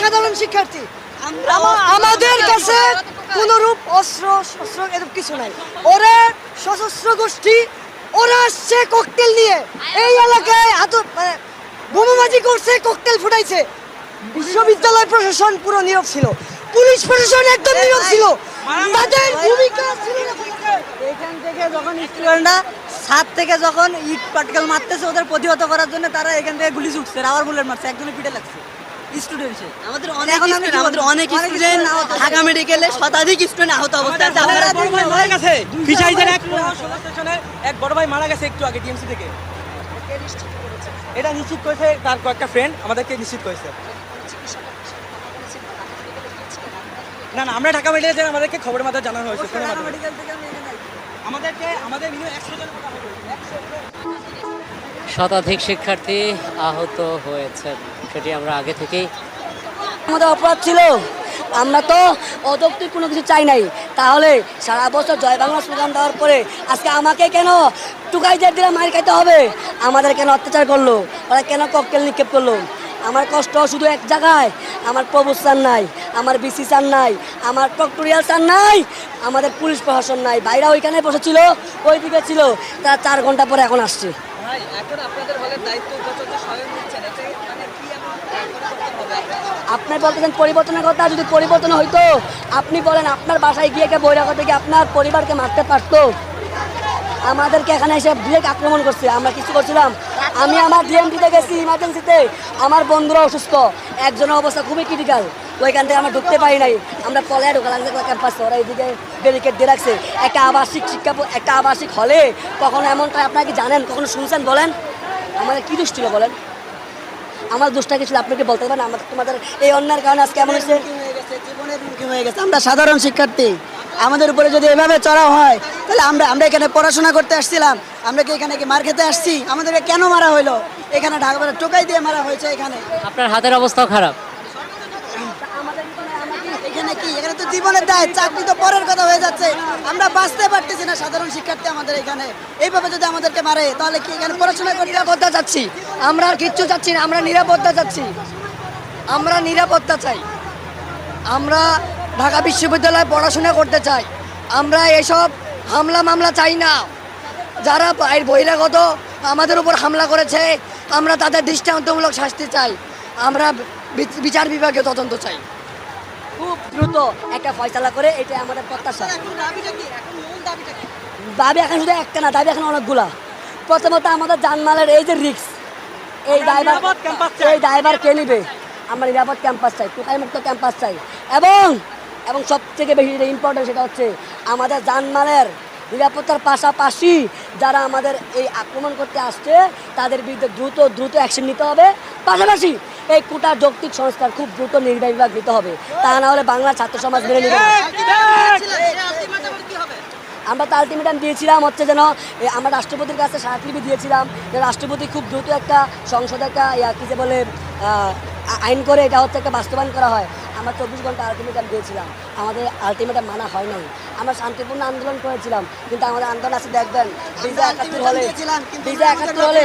সাধারণ শিক্ষার্থী, আমাদের কাছে কোনরূপ অস্ত্র শস্ত্র এরূপ কিছু নাই। ওরা সশস্ত্র গোষ্ঠী, ওরা আসছে ককটেল নিয়ে এই এলাকায় বোমাবাজি করছে, ককটেল ফুটাইছে। বিশ্ববিদ্যালয় প্রশাসন পুরো নীরব ছিল, পুলিশ প্রশাসন একদম নীরব ছিল, তাদের ভূমিকা ছিল না। এখান থেকে যখন স্টুডেন্টরা ছাদ থেকে যখন ইট পাটকেল মারতেছে ওদের প্রতিহত করার জন্য, তারা এখান থেকে গুলি ছুটছে, রাবার বুলেট মারছে, একজনের পিঠে লাগছে স্টুডেন্টসে। আমাদের অনেক স্টুডেন্ট ঢাকা মেডিকেলে শতাধিক স্টুডেন্ট আহত অবস্থায় আছে। মারা গেছে ফিশাইজের এক বড় ভাই মারা গেছে একটু আগে টিএমসি থেকে। এটা নিশ্চিত করেছে তার কয়েকটা ফ্রেন্ড আমাদেরকে নিশ্চিত করেছে। না আমরা ঢাকা মেডিকেলে যাই, আমাদেরকে খবরের মাধ্যমে জানানো হয়েছে। আমাদের মিনিমাম 100 জন শতাধিক শিক্ষার্থী আহত হয়েছেন, সেটি আমরা আগে থেকেই। আমাদের অপরাধ ছিল, আমরা তো অযৌক্তিক কোনো কিছু চাই নাই। তাহলে সারা বছর জয় বাংলা স্লোগান দেওয়ার পরে আজকে আমাকে কেন টুকাইদের দিলে মার খাইতে হবে? আমাদের কেন অত্যাচার করলো? ওরা কেন ককটেল নিক্ষেপ করলো? আমার কষ্ট শুধু এক জায়গায়, আমার প্রভু স্যার নাই, আমার বিসি স্যার নাই, আমার প্রক্টোরিয়াল স্যার নাই, আমাদের পুলিশ প্রশাসন নাই। বাইরা ওইখানে বসেছিল, ওই দিকে ছিল, তারা 4 ঘন্টা পরে এখন আসছে। আপনি বলতেছেন পরিবর্তনের কথা, যদি পরিবর্তন হইতো আপনি বলেন আপনার বাসায় গিয়ে বহিরাগত থেকে আপনার পরিবারকে মারতে পারতো? আমাদেরকে এখানে এসে ডিরেক্ট আক্রমণ করছে, আমরা কিছু করছিলাম? আমি আমার ডিএমটিতে গেছি ইমার্জেন্সিতে, আমার বন্ধুরা অসুস্থ, একজনের অবস্থা খুবই ক্রিটিক্যাল, ওইখান থেকে আমরা ঢুকতে পারি নাই, আমরা পলায় ঢোকালাম ক্যাম্পাসে। ওরা এইদিকে ব্যারিকেড দিয়ে রাখছে। একটা আবাসিক হলে কখনো এমনটা আপনারা কি জানেন, কখনো শুনছেন? বলেন আমাদের কী দোষ ছিল বলেন? আমার দোষটা কি ছিল আপনাকে বলতে পারেন? আমাদের তোমাদের এই অন্যায়ের কারণে আজকে এমন হয়েছে, জীবনের হুমকি হয়ে গেছে। আমরা সাধারণ শিক্ষার্থী, আমাদের উপরে যদি এভাবে চড়া হয় তাহলে আমরা এখানে পড়াশোনা করতে আসছিলাম, আমরা কি এখানে কি মার খেতে আসছি? আমাদেরকে কেন মারা হইলো? এখানে ঢাকা টোকাই দিয়ে মারা হয়েছে। এখানে আপনার হাতের অবস্থাও খারাপ। এখানে তো জীবনের দায়, চাকরি তো পরের কথা হয়ে যাচ্ছে। আমরা বাঁচতে পারতেছি না সাধারণ শিক্ষার্থী আমাদের এখানে। এইভাবে যদি আমাদেরকে মারে তাহলে কি এখানে পড়াশোনা করে? নিরাপত্তা চাচ্ছি আমরা, আর কিচ্ছু চাচ্ছি না, আমরা নিরাপত্তা চাচ্ছি, আমরা নিরাপত্তা চাই। আমরা ঢাকা বিশ্ববিদ্যালয়ে পড়াশোনা করতে চাই, আমরা এসব হামলা মামলা চাই না। যারা বহিরাগত আমাদের উপর হামলা করেছে আমরা তাদের দৃষ্টান্তমূলক শাস্তি চাই, আমরা বিচার বিভাগে তদন্ত চাই, খুব দ্রুত একটা ফয়সালা করে, এটা আমাদের প্রত্যাশা। দাবি এখন শুধু একটা না, দাবি এখন অনেকগুলা। প্রথমত আমাদের জানমালের এই যে রিস্ক, এই ড্রাইভার কে নিবে? আমরা নিরাপদ ক্যাম্পাস চাই, টোকাইমুক্ত ক্যাম্পাস চাই, এবং সবথেকে বেশি যেটা ইম্পর্টেন্ট সেটা হচ্ছে আমাদের জানমালের নিরাপত্তার পাশাপাশি যারা আমাদের এই আক্রমণ করতে আসছে তাদের বিরুদ্ধে দ্রুত অ্যাকশন নিতে হবে। পাশাপাশি এই কোটার যৌক্তিক সংস্কার খুব দ্রুত নির্বাহী বিভাগ নিতে হবে, তা না হলে বাংলা ছাত্র সমাজ মেনে নেবে না। আমরা তো আলটিমেটাম দিয়েছিলাম হচ্ছে যেন আমরা রাষ্ট্রপতির কাছে স্মারকলিপি দিয়েছিলাম যে রাষ্ট্রপতি খুব দ্রুত একটা সংসদে একটা কী যে বলে আইন করে এটা হচ্ছে একটা বাস্তবায়ন করা হয়। আমরা 24 ঘন্টা আলটিমেটাম দিয়েছিলাম, আমাদের আলটিমেটাম মানা হয় নাই। আমরা শান্তিপূর্ণ আন্দোলন করেছিলাম, কিন্তু আমাদের আন্দোলন আছে দেখবেন ভিজা 71 হলে